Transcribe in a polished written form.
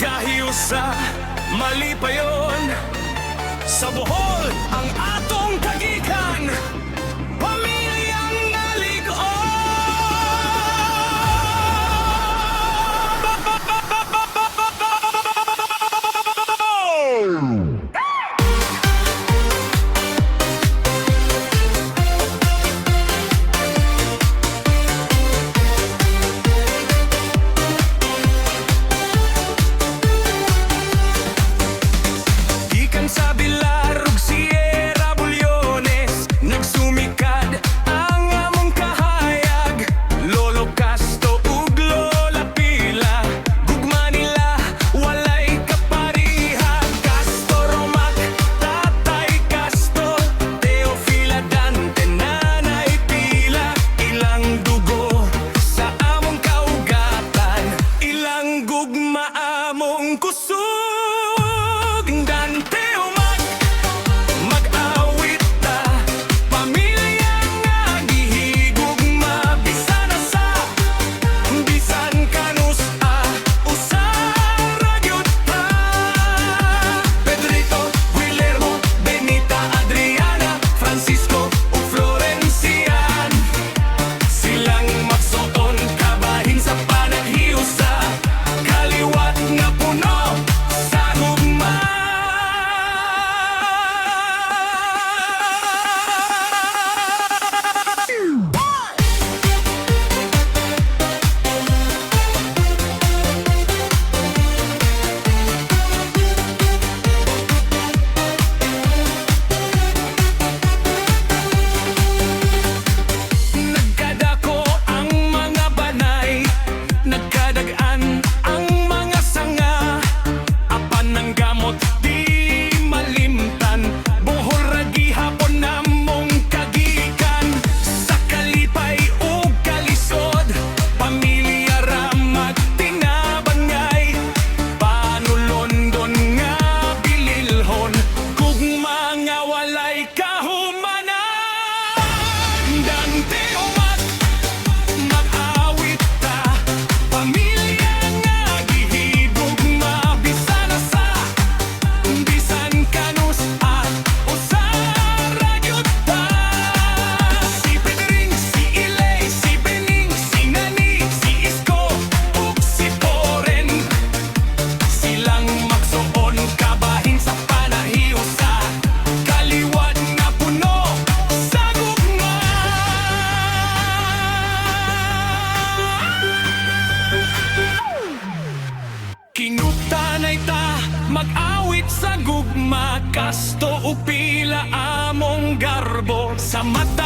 magkahiusa, mali pa yun. Sa Bohol, ang atong kagikan, pamilyang naligon. Gikan sa Bilar ug Sierra Bulyones, nagsumikad ang among kahayag. Lolo Castro ug Lola Pila, gugma nila walay kapariha. Castro Romac, Tatay Castro, Teofila Dante, Nanay Pila. Ilang dugo sa among kaugatan, ilang gugma among kusog. Dante Umag, mag-awit ta, pamilya nga gihigugma. Bisan na sa, bisan kanus usara gyud ta. Pedrito, Guillermo, Benita, Adriana, Francisco ug Florencian, silang magsuon kabahin sa panaghiusa, kaliwat nga puno sa gugma. Nagkadako ang mga banay, nagkadagan ang mga sanga. Apan ng gamot di malimtan, Bohol ra gihapon namong kagikan. Sa kalipay ug kalisod, pamilya ra magtinabangay. Panulondon nga bililhon, gugma nga walay kahumanan. Dante Umag, mag-awit ta, pamilya nga gihigugma. Bisan na sa, bisan kanus usara gyud ta. Si Pedring, si Ilay, si Bening, si Nani, si Isko ug si Poren, silang magsuon kabahin sa panahiusa, kaliwat nga puno sa gugma. Kinugtanay ta, mag-awit sa gugma. Kasto ug pila among garbo sa mata